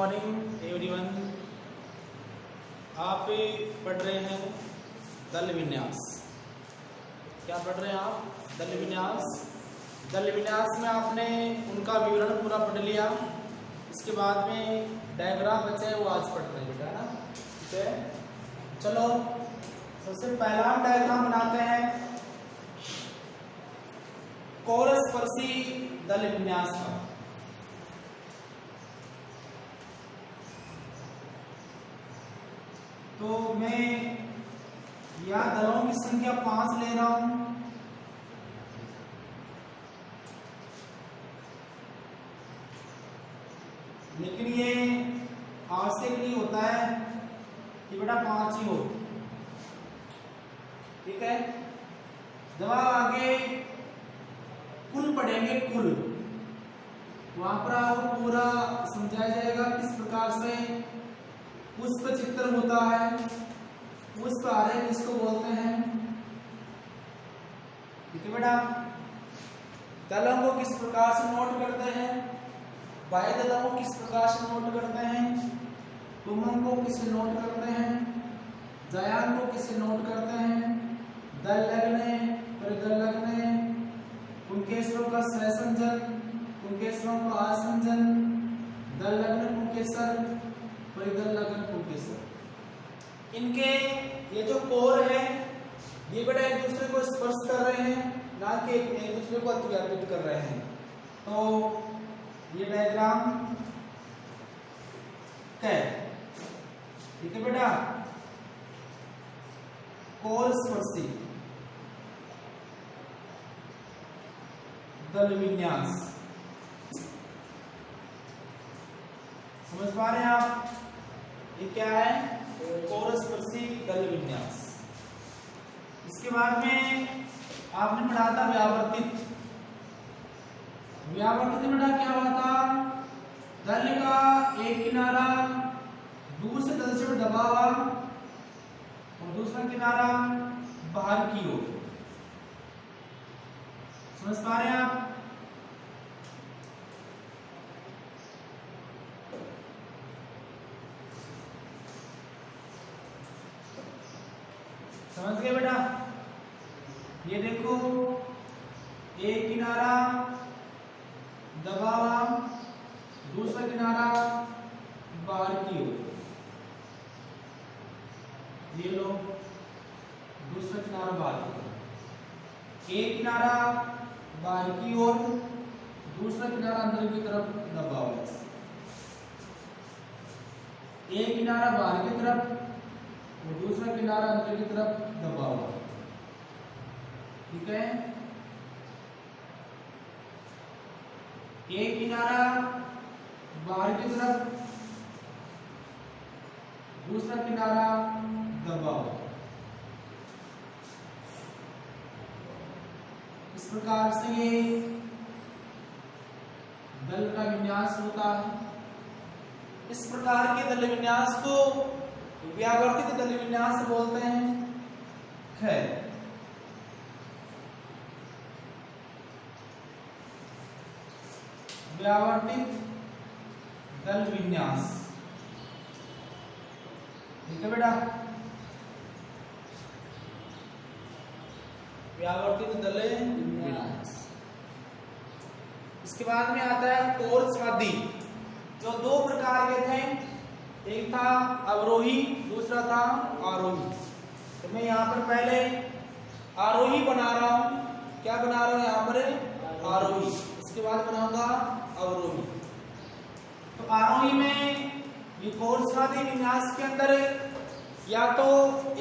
Morning everyone. आप पढ़ रहे हैं दल विन्यास। क्या पढ़ रहे हैं आप? दल विन्यास। दल विन्यास में आपने उनका विवरण पूरा पढ़ लिया। इसके बाद में डायग्राम बचे हैं, वो आज पढ़ रहे हैं बेटा, है ना? ठीक है, चलो सबसे पहला हम डायग्राम बनाते हैं कोरस्पर्शी दल विन्यास का। तो मैं यह दलों की संख्या 5 ले रहा हूं। लेकिन ये आवश्यक नहीं होता है कि बेटा 5 ही हो, ठीक है? जब आप आगे कुल पढ़ेंगे, कुल वहां पर आपको पूरा समझाया जाएगा किस प्रकार से पुष्प चित्र होता है, पुष्प आरेख किसको बोलते हैं, ठीक है बेटा? दलों को किस प्रकार से नोट करते हैं, बाह्य दलों को किस प्रकार से नोट करते हैं, तुमन को किससे नोट करते हैं, जयान को किससे नोट करते हैं, दल लगने, परिदल लगने, पुंकेसरों का सहसंजन, पुंकेसरों का आसंजन, दल लगन पुंकेसर, परिदल लगन पुंकेसर। इनके ये जो कोर है ये बेटा एक दूसरे को स्पर्श कर रहे हैं, ना कि एक दूसरे को अतिव्यापित कर रहे हैं। तो ये डायग्राम है, ठीक है बेटा? कोर स्पर्शी दल विन्यास समझ पा रहे हैं आप? ये क्या है? कोरस्पर्शी दल विन्यास। इसके बाद में आपने पढ़ा था व्यावर्तित। व्यावर्तित में क्या हुआ था? दल का एक किनारा दूसरे दल से दबा हुआ और दूसरा किनारा बाहर की ओर। समझ पा रहे हैं आप? समझ गए बेटा? ये देखो, एक किनारा दबा हुआ, दूसरा किनारा बाहर की ओर। ये लो, दूसरा किनारा बाहर की ओर। एक किनारा बाहर की ओर, दूसरा किनारा अंदर की तरफ दबा हुआ है। एक किनारा बाहर की तरफ और दूसरा किनारा अंदर की तरफ दबा हुआ, ठीक है? एक किनारा बाहर की तरफ, दूसरा किनारा दबा हुआ। इस प्रकार से ये दल का विन्यास होता है। इस प्रकार के दल विन्यास को व्यावर्तित दल विन्यास बोलते हैं। खैर, व्यावर्तित दल विन्यास, ठीक है बेटा? व्यावर्तित दल विन्यास। इसके बाद में आता है कोरस्वादी, जो दो प्रकार के थे, एक था अवरोही, दूसरा था आरोही। तो मैं यहाँ पर पहले आरोही बना रहा हूं। क्या बना रहा हूं यहाँ पर? आरोही। इसके बाद बनाऊंगा अवरोही। तो आरोही में ये कोरस्वादी विन्यास के अंदर या तो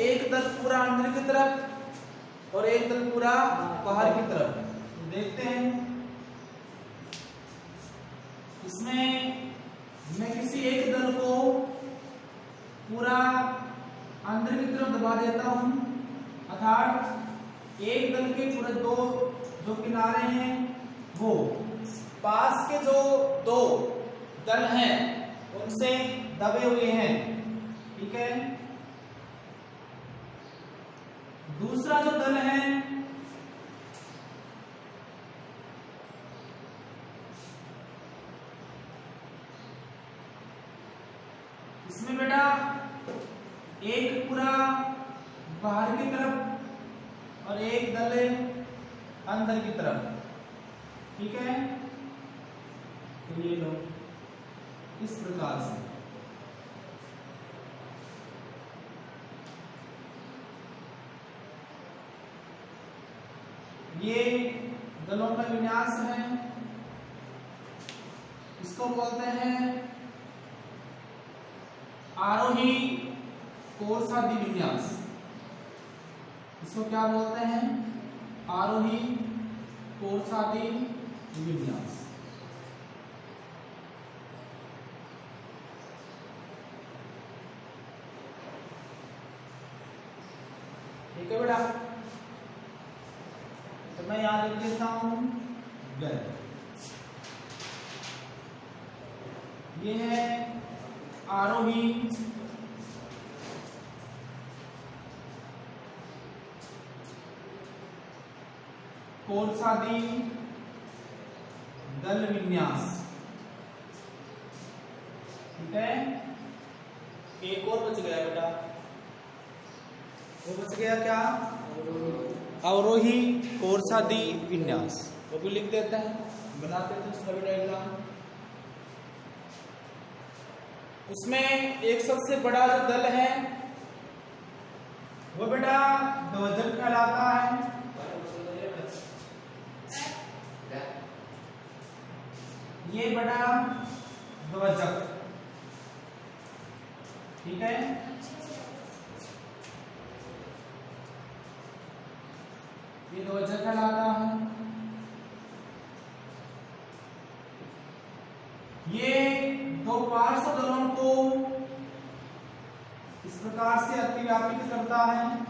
एक दल पूरा अंदर की तरफ और एक दल पूरा बाहर की तरफ। तो देखते हैं, इसमें मैं किसी एक दल को पूरा अंदर की तरफ दबा देता हूं, अर्थात एक दल के पूरे दो जो किनारे हैं वो पास के जो दो दल हैं उनसे दबे हुए हैं, ठीक है? दूसरा जो दल है इसमें बेटा एक पूरा बाहर की तरफ और एक दल अंदर की तरफ, ठीक है। तो ये लो इस प्रकार से ये दलों का विन्यास है, इसको बोलते हैं आरोही कोरसादी विन्यास। इसको क्या बोलते हैं? आरोही कोरसादी विन्यास। ठीक है बेटा, तो मैं यहां लिख देता हूं गल। ये है आरोही कोरसादी दल विन्यास, ठीक है। एक और बच गया बेटा, वो बच गया क्या? अवरोही कोरसादी विन्यास, वो भी लिख देते हैं, बनाते थे उसका भी डायग्राम। उसमें एक सबसे बड़ा जो दल है वो बेटा ध्वजक कहलाता है। ये बड़ा ध्वजक, ठीक है। ये ध्वजक कहलाता है। ये दो पार्श्व दलों को इस प्रकार से अतिव्यापित करता है।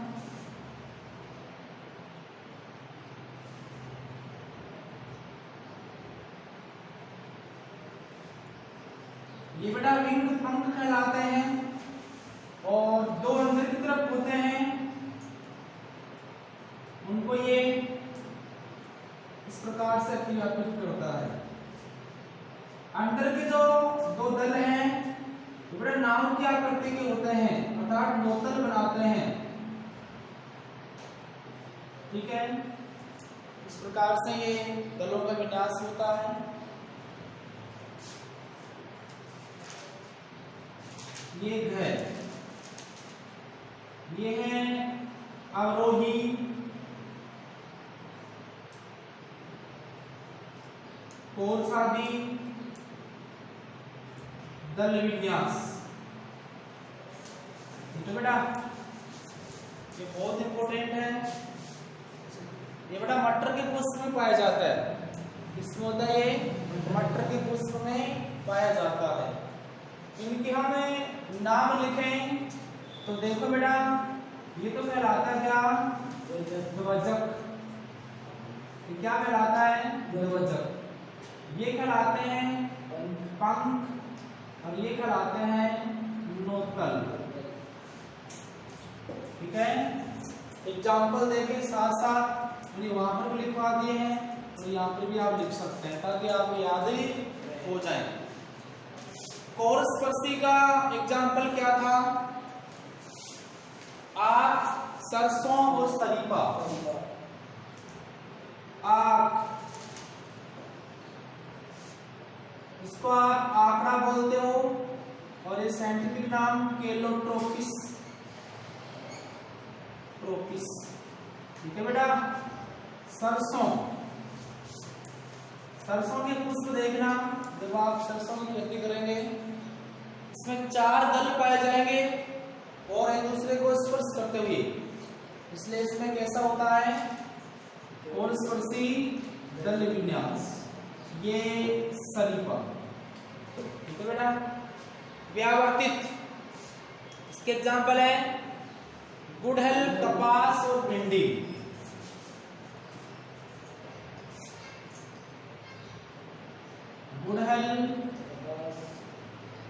ये बेटा विंग पंख कहलाते हैं और दो अंदर की तरफ होते हैं, उनको ये इस प्रकार से अतिव्यापित करता है। अंदर के जो दो दल हैं तो बेटा नाव की आकृति के होते हैं, अर्थात नोतल बनाते हैं, ठीक है। इस प्रकार से ये दलों का विन्यास होता है। ये है, ये है अवरोही कोरसादी दल विन्यास, तो बेटा ये बहुत इंपॉर्टेंट है। ये बेटा मटर के पुष्प में पाया जाता है। किसमें होता है? ये मटर के पुष्प में पाया जाता है। इनके हम नाम लिखें तो देखो बेटा, ये तो कहलाता है क्या? ध्वजक। ये क्या कहलाता है? ध्वजक। ये कहलाते हैं पंख और ये कहलाते हैं नोतल, ठीक है। एग्जाम्पल देखें साथ साथ, मैंने वहां पर भी लिखवा दिए हैं और यहाँ पर भी आप लिख सकते हैं ताकि आपको याद ही हो जाए। कोरस्पर्शी का एग्जाम्पल क्या था? आक, सरसों और शरीफा। आक, इसको आप आंकड़ा बोलते हो और ये साइंटिफिक नाम केलोट्रोपिस ट्रोपिस, ठीक है बेटा। सरसों, सरसों के पुष्प देखना, जब आप सरसों की खेती करेंगे इसमें 4 दल पाए जाएंगे और एक दूसरे को स्पर्श करते हुए, इसलिए इसमें कैसा होता है? कोरस्पर्शी दल विन्यास। ये शरीफा, ठीक है बेटा। व्यावर्तित, इसके एग्जाम्पल है गुड़हल, कपास और भिंडी। गुड़हल,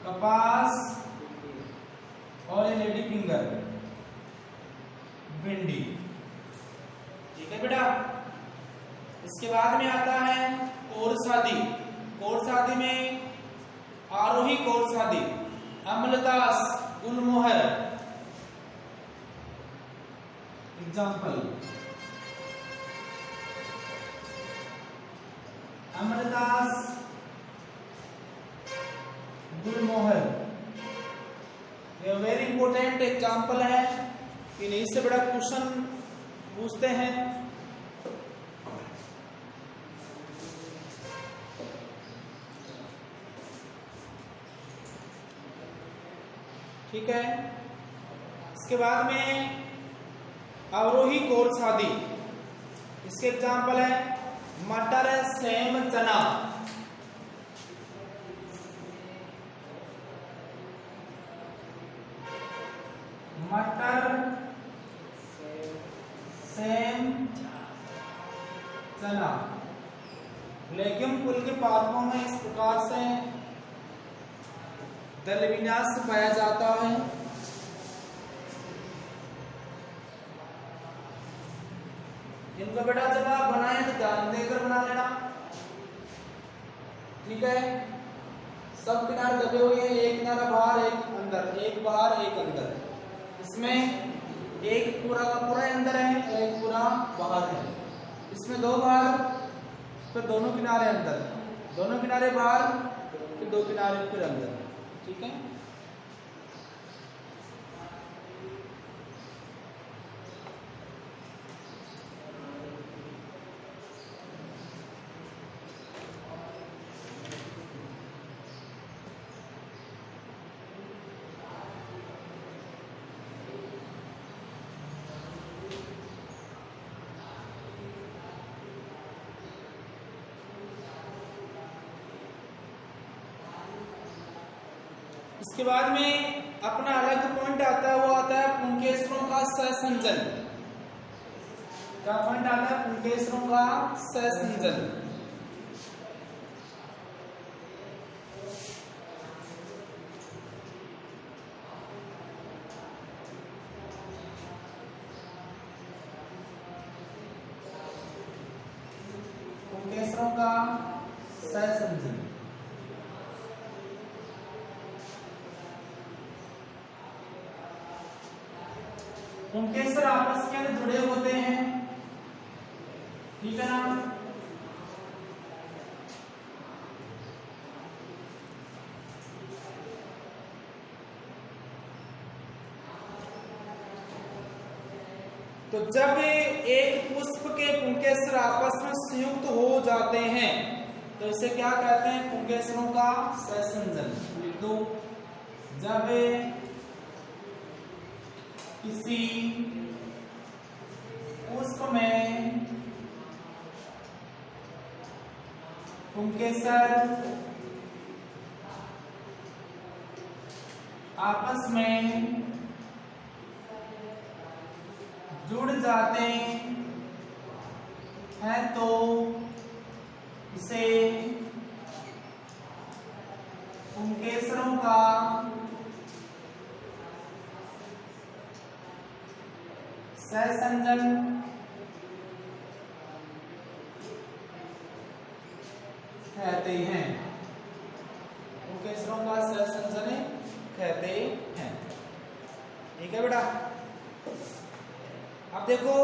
कपास और ये लेडी फिंगर, भिंडी, ठीक है बेटा। इसके बाद में आता है कोरसादी। कोरसादी में आरोही कोरसादी, अम्लतास गुलमोहर। एग्जाम्पल, अम्लतास गुलमोहर। ये वेरी इंपॉर्टेंट एग्जाम्पल है कि नहीं, इससे बड़ा क्वेश्चन पूछते हैं। ठीक है, इसके बाद में अवरोही कोर्स आदि, इसके एग्जाम्पल है मटर, सेम, चना। मटर, सेम, चना। लेग्यूम कुल के पादपों में इस प्रकार से दल विन्यास पाया जाता है। इनको बेटा जब आप बनाए तो ध्यान देकर बना लेना। ठीक है, सब किनारे दबे हुए हैं, एक किनारा बाहर एक अंदर, एक बाहर एक अंदर। इसमें एक पूरा का पूरा अंदर है, एक पूरा बाहर है। इसमें दो बाहर, फिर दोनों किनारे अंदर, दोनों किनारे बाहर, फिर दो किनारे फिर अंदर। ठीक है, इसके बाद में अपना अलग पॉइंट आता है, वो आता है पुंकेसरों का सहसंजन। क्या पॉइंट आता है? पुंकेसरों का सहसंजन। पुंकेसरों का सहसंजन। पुंकेसर आपस के अंदर जुड़े होते हैं। ठीक है ना? तो जब एक पुष्प के पुंकेसर आपस में संयुक्त हो जाते हैं तो इसे क्या कहते हैं? पुंकेसरों का सहसंजन। लिख दो, जब किसी पुष्प में पुंकेसर आपस में जुड़ जाते हैं तो इसे पुंकेसरों का सहसंजन कहते हैं। पुंकेसरों का सहसंजन कहते हैं। ठीक है बेटा, अब देखो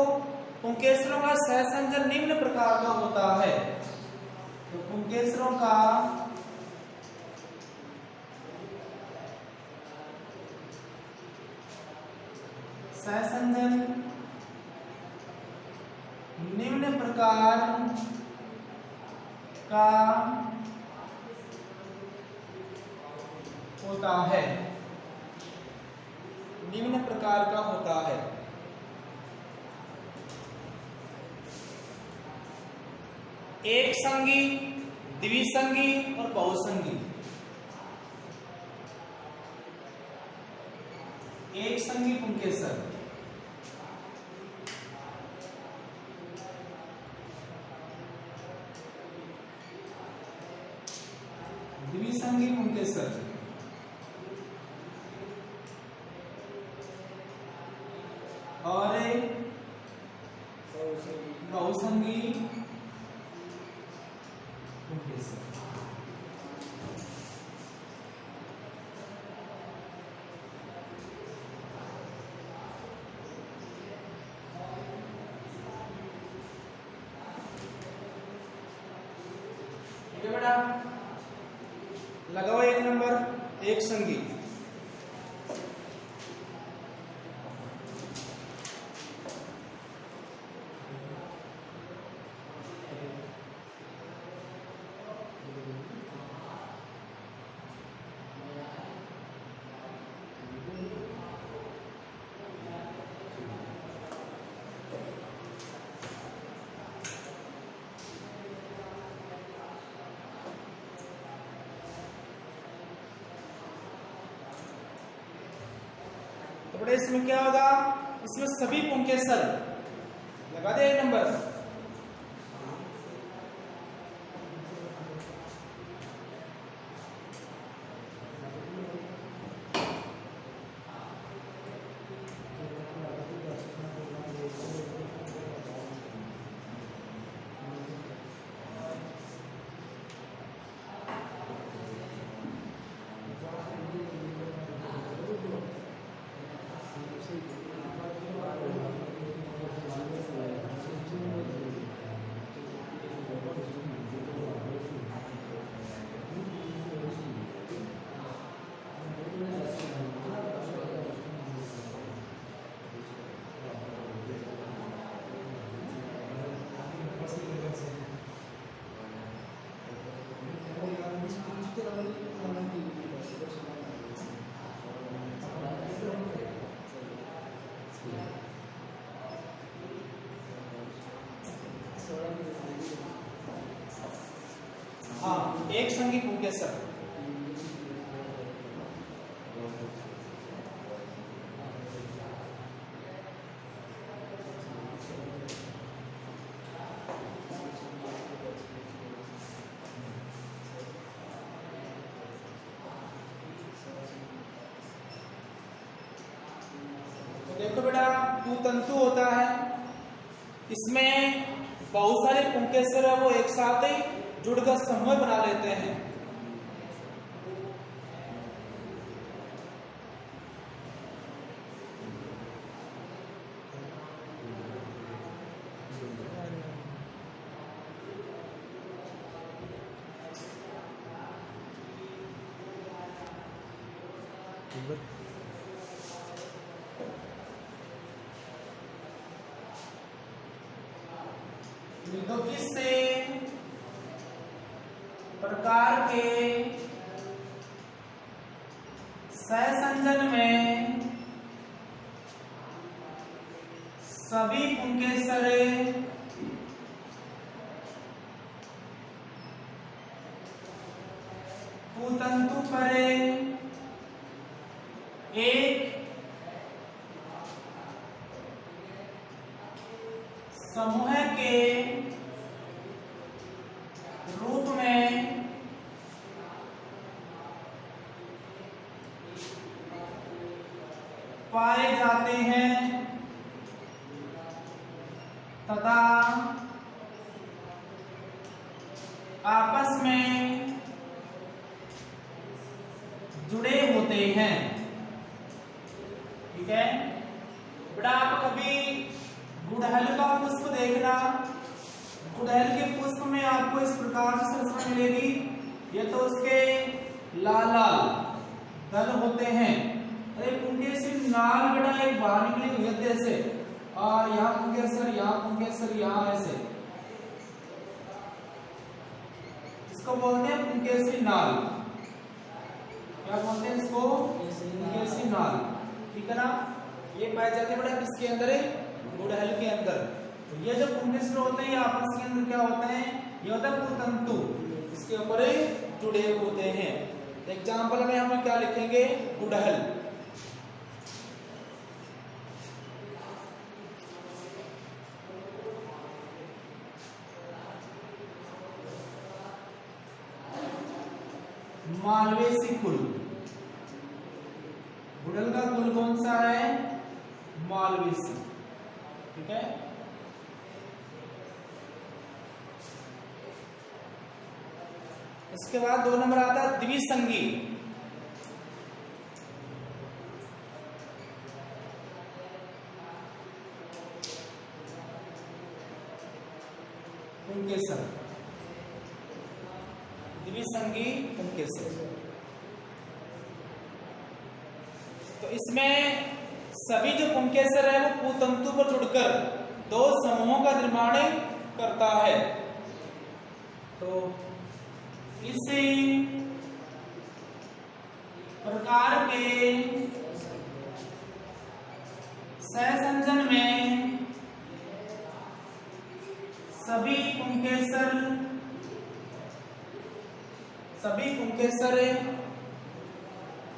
पुंकेसरों का सहसंजन निम्न प्रकार का होता है। तो पुंकेसरों का सहसंजन निम्न प्रकार का होता है। निम्न प्रकार का होता है। एक संगी, द्विसंगी और बहुसंगी। एक संगी पुंकेसर, द्विसंगी पुंकेसर और बहुसंगी पुंकेसर। ठीक है बेटा, लगाओ 1 नंबर एक संगी। तो बेटा इसमें क्या होगा, इसमें सभी पुंकेसर लगा दे 1 नंबर। हाँ, एक संगी पुंकेसर। तो देखो बेटा, तंतु होता है, इसमें बहुत सारे पुंकेसर है वो एक साथ ही जुड़कर समूह बना लेते हैं। से प्रकार के सहसंजन में सभी पुंकेसर तंतु पर एक समूह के रूप में पाए जाते हैं तथा आपस में जुड़े होते हैं। ठीक है बेटा, आप कभी गुड़हल का पुष्प देखना, गुड़हल के पुष्प में आपको इस प्रकार से संरचना मिलेगी। ये तो उसके लाल लाल दल होते हैं, अरे पुंकेसर नाल बेटा एक बाहर निकली हुई है ऐसे, और यहाँ पुंकेसर, यहाँ पुंकेसर, यहाँ ऐसे, इसको बोलते हैं पुंकेसरी नाल। क्या बोलते हैं इसको? पुंकेसरी नाल। ठीक है ना, ये पाए जाते हैं बेटा किसके अंदर है? गुड़हल के अंदर। तो ये जो पुंकेसर होते हैं आपस के अंदर क्या होते हैं? ये होता है पुतंतु, इसके ऊपर जुड़े होते हैं। एग्जाम्पल में हम क्या लिखेंगे? गुड़हल। मालवेसी कुल, गुड़हल का कुल कौन सा है? मालवेसी। ठीक है, इसके बाद 2 नंबर आता है द्विसंगी। पुंकेसर द्विसंगी पुंकेसर। तो इसमें सभी जो पुंकेसर है वो पुतंतु पर जुड़कर दो समूहों का निर्माण करता है। तो इसी प्रकार के सहसंजन में सभी पुंकेसर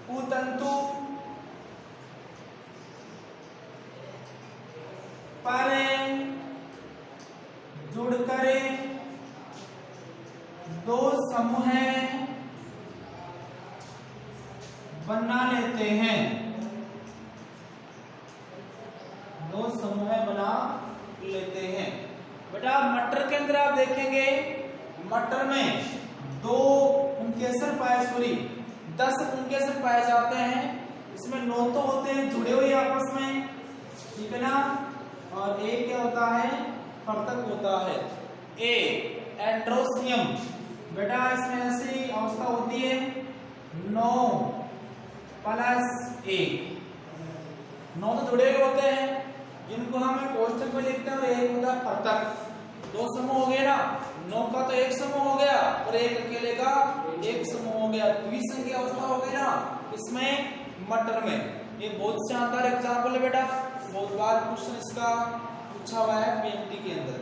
पुतंतु पर जुड़कर दो समूह बना लेते हैं, दो समूह बना लेते हैं। बेटा मटर के अंदर आप देखेंगे, मटर में दो पुंकेसर पाए, सॉरी 10 पुंकेसर पाए जाते हैं। इसमें 9 तो होते हैं जुड़े हुए आपस में, ठीक है ना, और एक क्या होता है, पृथक होता है। ए एंड्रोसियम, बेटा इसमें ऐसी अवस्था होती है 9 + 1, 9 तो जुड़े हुए होते हैं जिनको हम कोष्ठक में लिखते हैं, और एक होता है पृथक। दो समूह हो गए ना, 9 का तो एक समूह हो गया और एक अकेले का एक समूह हो गया, द्विसंगी अवस्था हो गई ना इसमें मटर में। ये बहुत शानदार एग्जाम्पल है बेटा, बहुत बार क्वेश्चन इसका पूछा हुआ है पीएमटी के अंदर।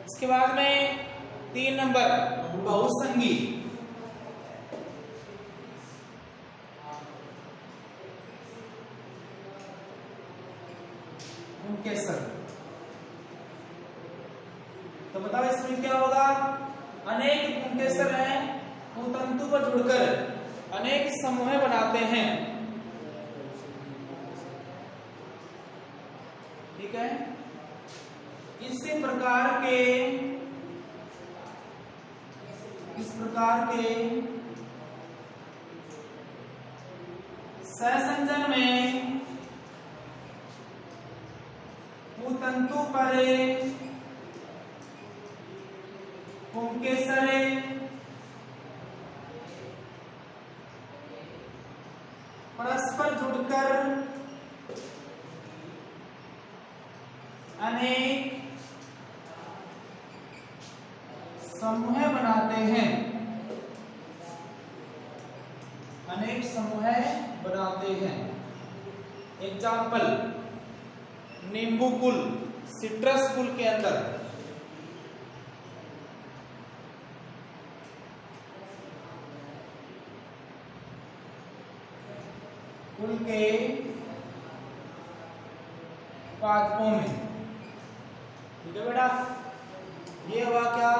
इसके बाद में 3 नंबर बहुसंगी। पुंकेसर, तो बताओ इसमें क्या होगा, अनेक पुंकेसर हैं, पुतंतु पर जुड़कर अनेक समूह बनाते हैं, ठीक है। इस प्रकार के सहसंजन में पुतंतु पर पुंकेसर परस्पर जुड़कर अनेक समूह बनाते हैं, अनेक समूह बनाते हैं। एग्जाम्पल, नींबू कुल, सिट्रस कुल के अंदर कुल के पादपों में, ठीक है बेटा। ये हुआ क्या,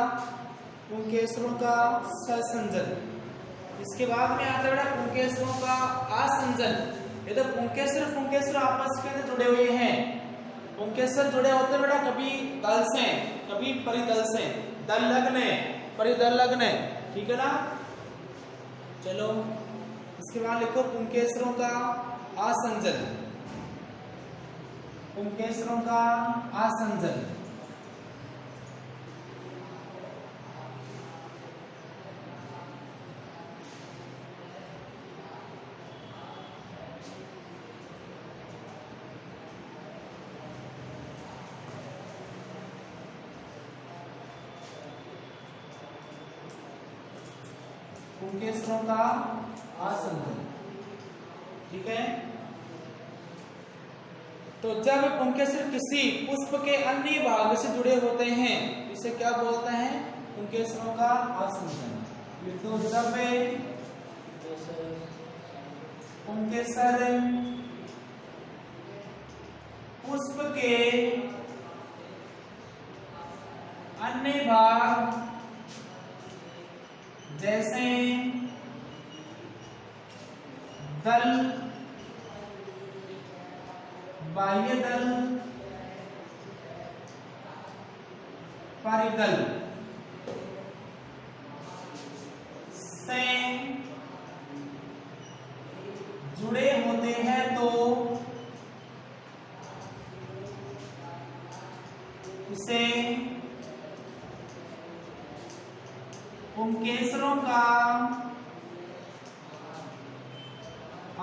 पुंकेसरों का सहसंजन। इसके बाद में आता है बेटा पुंकेसरों का आसंजन। ये तो पुंकेसर आपस के अंदर जुड़े हुए हैं, पुंकेसर जुड़े होते हैं बेटा कभी दल से, कभी परिदल से, दल लगने परिदल लगने, ठीक है ना। चलो इसके बाद लिखो पुंकेसरों का आसंजन, पुंकेसरों का आसंजन। पुंकेसरों का आसंजन, ठीक है। तो जब पुंकेसर किसी पुष्प के अन्य भाग से जुड़े होते हैं इसे क्या बोलते हैं, पुंकेसरों का आसंजन। तो जब पुंकेसर पुष्प के अन्य भाग जैसे दल, बाह्य दल, परिदल से जुड़े होते हैं तो इसे पुंकेसरों का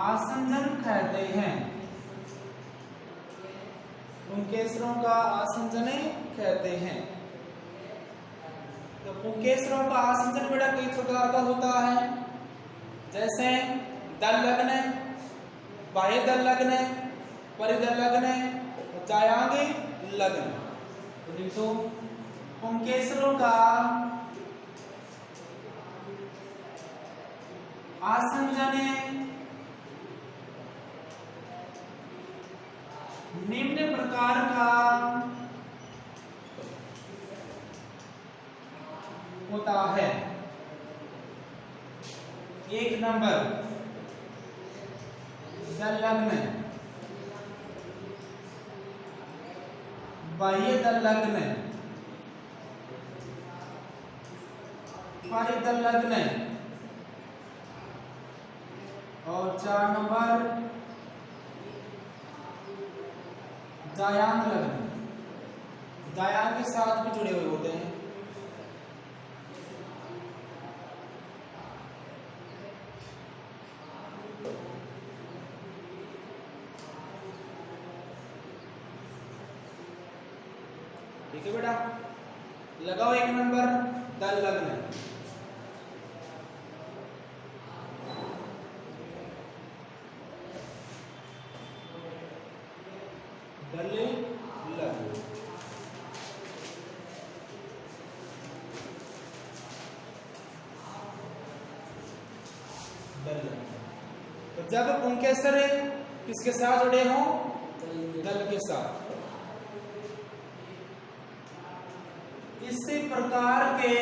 आसंजन कहते हैं। पुंकेसरों का आसंजन कहते हैं। तो पुंकेसरों का आसंजन बेटा कई प्रकार का होता है, जैसे दल लग्न, बाह्य दल लग्न, परिदल लग्न, जायांग लग्न। तो लिखो पुंकेसरों का आसंजन निम्न प्रकार का होता है। 1 नंबर दल लग्न, बाह्य दल लग्न, परिदल लग्न, और 4 नंबर जायांग लग्न। जायांग के साथ भी जुड़े हुए होते हैं। ठीक है बेटा, लगाओ 1 नंबर दल लग्न। दल लग्न। तो जब पुंकेसर किसके साथ जुड़े हों? दल के साथ। इसी प्रकार के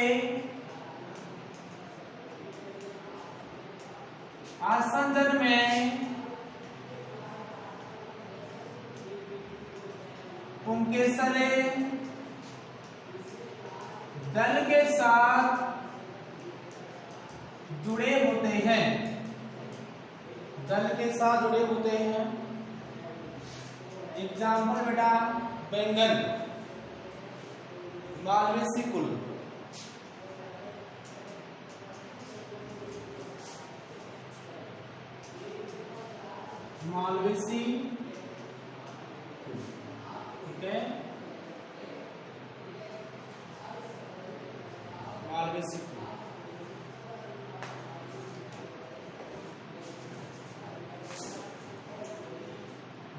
आसंजन में पुंकेसर दल के साथ जुड़े होते हैं। दल के साथ जुड़े होते हैं। एग्जाम्पल बेटा बैंगन, मालवेसी कुल, मालवेसी, ठीक है, मालवेसी कुल।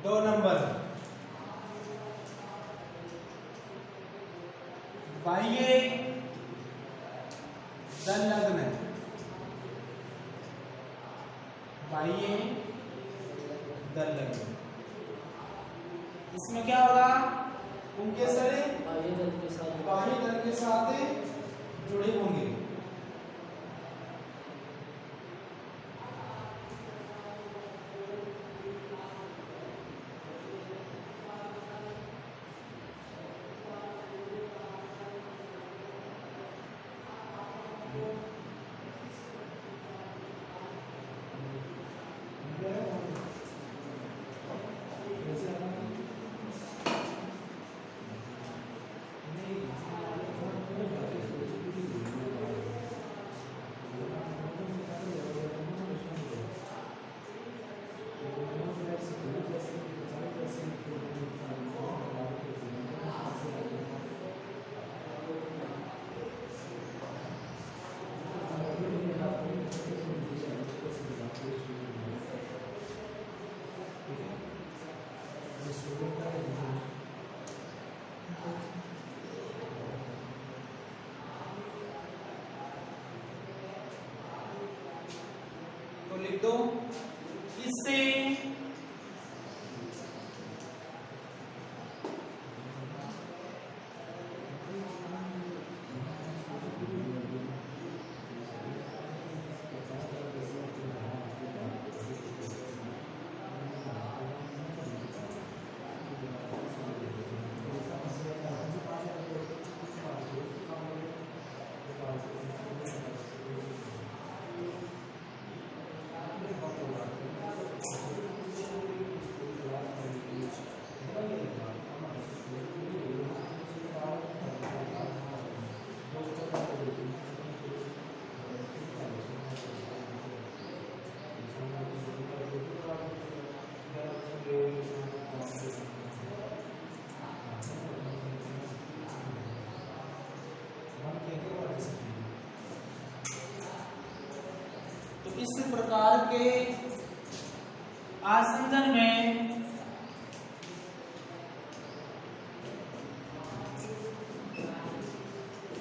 दो नंबर बाह्य दल लग्न, बाह्य दल लग्न। इसमें क्या होगा? पुंकेसर बाह्य दल के साथ जुड़े होंगे। तो लिख दो इससे इस प्रकार के आसंजन में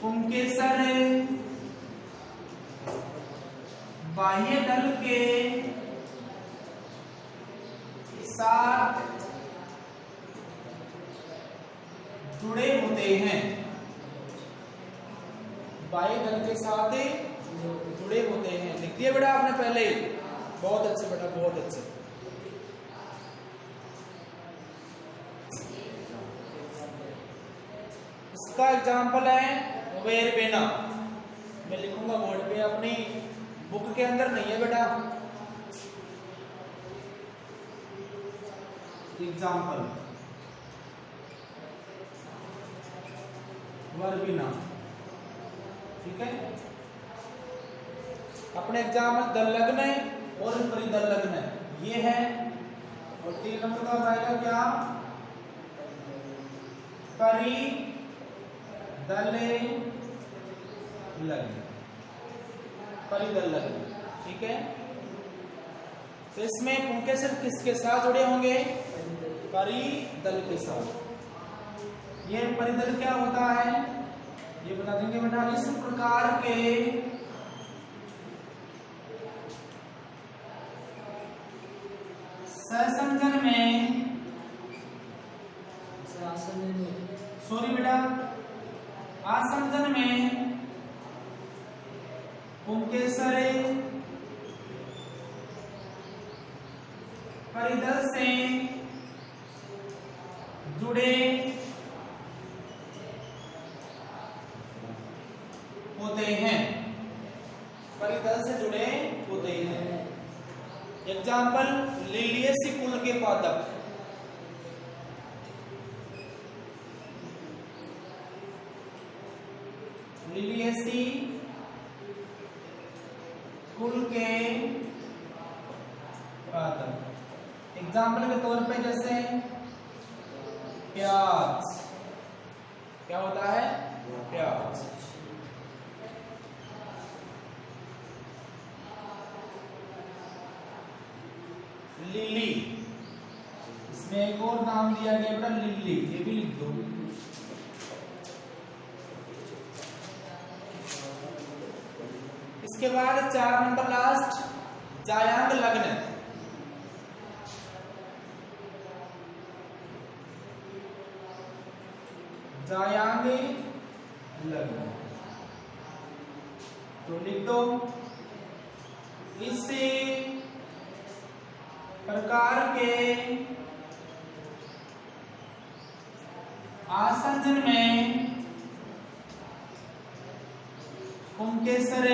पुंकेसर बाह्य दल के साथ जुड़े होते हैं, बाह्य दल के साथ जुड़े होते हैं। लिख दिया बेटा आपने पहले ही, बहुत अच्छे बेटा, बहुत अच्छे। इसका एग्जाम्पल है वेरबेना, मैं लिखूंगा बोर्ड पे, अपनी बुक के अंदर नहीं है बेटा। एग्जाम्पल वर्बिना, ठीक है। अपने एग्जाम में दलग्न और परिदलग्न ये है, और 3 नंबर का आएगा क्या, परिदलग्न, परिदलग्न, ठीक है। तो इसमें पुंकेसर किसके साथ जुड़े होंगे, परिदल के साथ। ये परिदल क्या होता है ये बता देंगे बेटा। इस प्रकार के सहसंजन में, सॉरी बेटा, आसंजन में पुंकेसर परिदल से जुड़े होते हैं, परिदल से जुड़े होते हैं। एग्जाम्पल लिलियेसी कुल के पादप, लिलियेसी कुल के पादप। एग्जाम्पल के तौर पे जैसे प्याज, क्या होता है, प्याज। लिली, इसमें एक और नाम दिया गया बेटा लिली, ये भी लिख दो। इसके बाद 4 नंबर लास्ट, जायांग लग्न। जायांग लग्न तो लिख दो। इसी प्रकार के आसंजन में पुंकेसर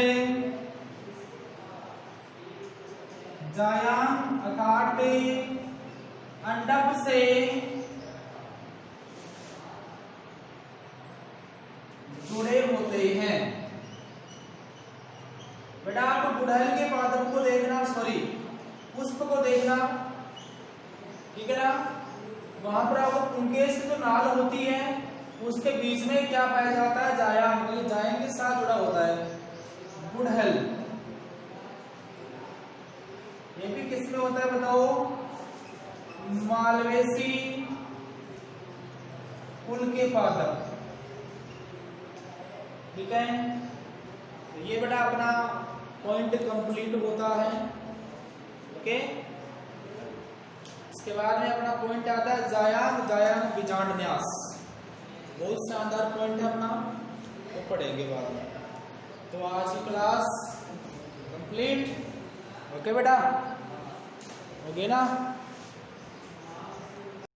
जायांग अकाट अंडक से जुड़े होते हैं। बेटा आपको गुड़हल के पादप को देखना, सॉरी पुष्प को देखना, ठीक है ना। वहां पर आपको पुंकेस जो नाल होती है उसके बीच में क्या पाया जाता है, जायांग, तो ये जायांग के साथ जुड़ा होता है गुड़हल। ये भी किसमें होता है बताओ, मालवेसी कुल के पादप, ठीक है। तो ये बेटा अपना पॉइंट कंप्लीट होता है, ओके। इसके बाद में अपना पॉइंट आता है जायांग, जायांग बीजांडन्यास, बहुत शानदार पॉइंट है अपना, वो पढ़ेंगे बाद में। तो आज की क्लास कंप्लीट, ओके बेटा, ओके ना।